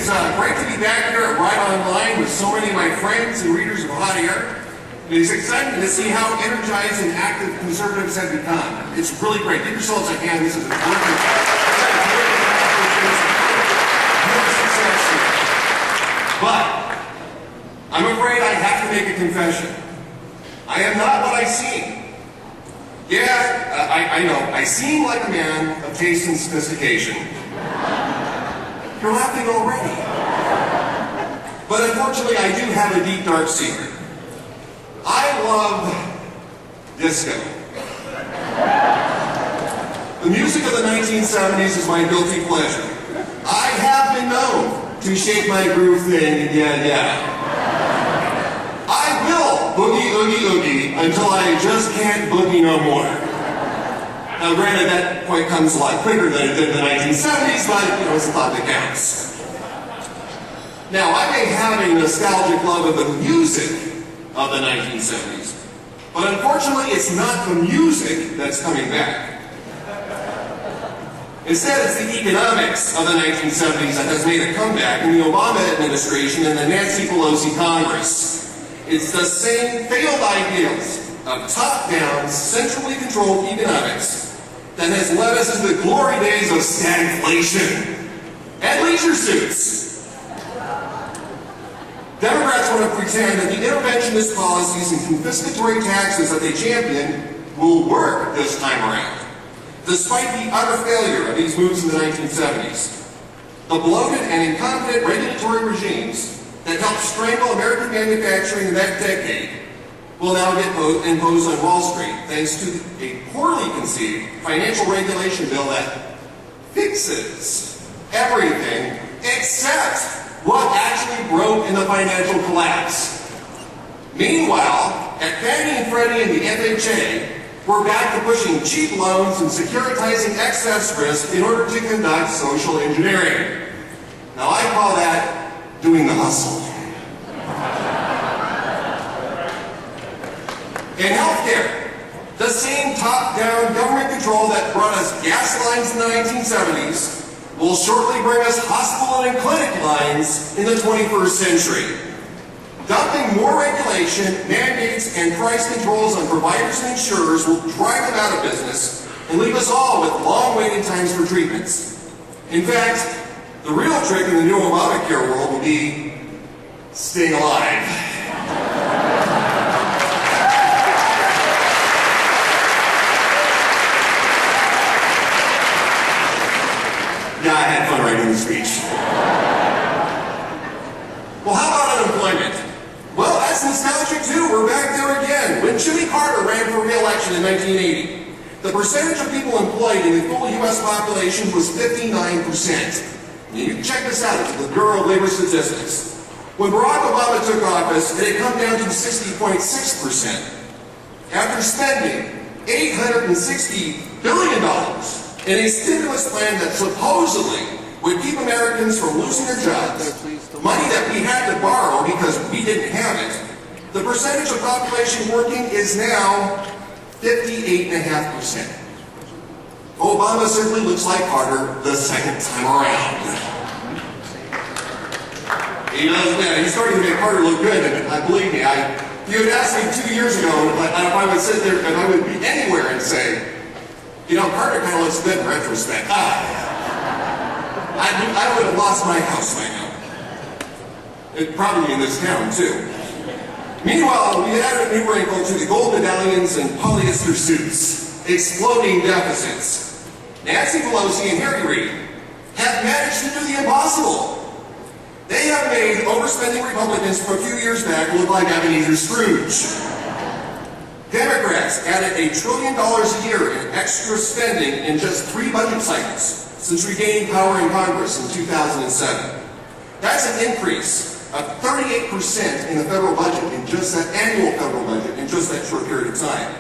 It's great to be back here at Right Online with so many of my friends and readers of hot air. It is exciting to see how energized and active conservatives have become. It's really great. Give yourselves a hand. This is a terrific success here. But I'm afraid I have to make a confession. I am not what I seem. Yeah, I know. I seem like a man of taste and sophistication. You're laughing already. But unfortunately, I do have a deep, dark secret. I love disco. The music of the 1970s is my guilty pleasure. I have been known to shake my groove thing, yeah. I will boogie, oogie, oogie until I just can't boogie no more. Now granted, that point comes a lot quicker than it did in the 1970s, but it's a thought that counts. Now, I may have a nostalgic love of the music of the 1970s, but unfortunately it's not the music that's coming back. Instead, it's the economics of the 1970s that has made a comeback in the Obama administration and the Nancy Pelosi Congress. It's the same failed ideals of top-down, centrally controlled economics that has led us to the glory days of stagflation and leisure suits. Democrats want to pretend that the interventionist policies and confiscatory taxes that they champion will work this time around, despite the utter failure of these moves in the 1970s. The bloated and incompetent regulatory regimes that helped strangle American manufacturing in that decade will now get imposed on Wall Street thanks to a poorly conceived financial regulation bill that fixes everything except what actually broke in the financial collapse. Meanwhile, at Fannie and Freddie and the FHA, we're back to pushing cheap loans and securitizing excess risk in order to conduct social engineering. Now I call that doing the hustle. In healthcare, the same top-down government control that brought us gas lines in the 1970s will shortly bring us hospital and clinic lines in the 21st century. Dumping more regulation, mandates, and price controls on providers and insurers will drive them out of business and leave us all with long waiting times for treatments. In fact, the real trick in the new Obamacare world will be staying alive. Yeah, I had fun writing the speech. Well, how about unemployment? Well, that's nostalgic too. We're back there again. When Jimmy Carter ran for re-election in 1980, the percentage of people employed in the full U.S. population was 59%. You can check this out. It's the Bureau of Labor Statistics. When Barack Obama took office, it had come down to 60.6%. After spending $860 billion in a stimulus plan that supposedly would keep Americans from losing their jobs, money that we had to borrow because we didn't have it, the percentage of population working is now 58.5%. Obama simply looks like Carter the second time around. He's starting to make Carter look good, and believe me, if you had asked me 2 years ago if I would sit there and I would be anywhere and say, Carter kind of looks good in retrospect. I would have lost my house by now. Probably in this town, too. Meanwhile, we added a new wrinkle to the gold medallions and polyester suits, exploding deficits. Nancy Pelosi and Harry Reid have managed to do the impossible. They have made overspending Republicans from a few years back look like Ebenezer Scrooge. Democrats added $1 trillion a year in extra spending in just 3 budget cycles since we gained power in Congress in 2007. That's an increase of 38% in the federal budget, in just that annual federal budget, in just that short period of time.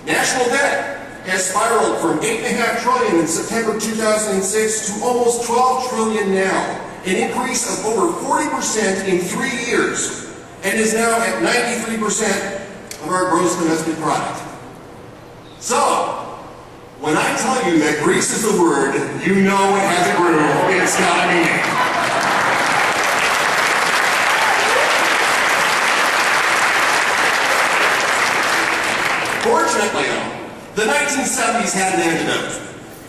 National debt has spiraled from $8.5 trillion in September 2006 to almost $12 trillion now, an increase of over 40% in 3 years, and is now at 93% of our gross domestic product. So, when I tell you that Greece is the word, you know it has a groove, it's got a meaning. Fortunately, the 1970s had an antidote.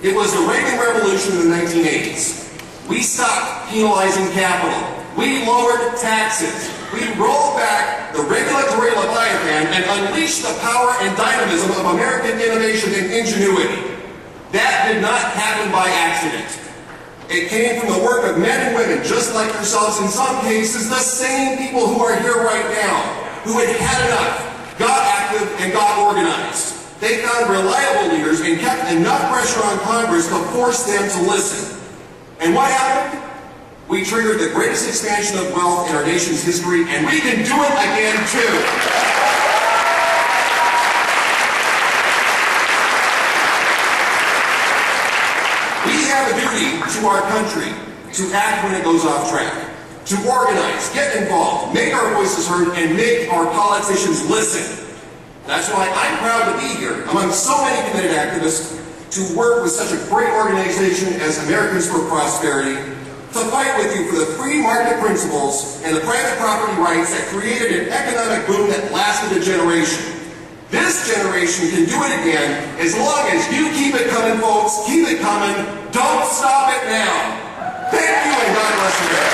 It was the Reagan Revolution in the 1980s. We stopped penalizing capital. We lowered taxes. We rolled back the regulatory Leviathan and unleashed the power and dynamism of American innovation and ingenuity. That did not happen by accident. It came from the work of men and women just like yourselves, in some cases the same people who are here right now, who had had enough, got active, and got organized. They found reliable leaders and kept enough pressure on Congress to force them to listen. And what happened? We triggered the greatest expansion of wealth in our nation's history, and we can do it again too. We have a duty to our country to act when it goes off track, to organize, get involved, make our voices heard, and make our politicians listen. That's why I'm proud to be here among so many committed activists to work with such a great organization as Americans for Prosperity, to fight with you for the free market principles and the private property rights that created an economic boom that lasted a generation. This generation can do it again as long as you keep it coming, folks. Keep it coming. Don't stop it now. Thank you, and God bless you.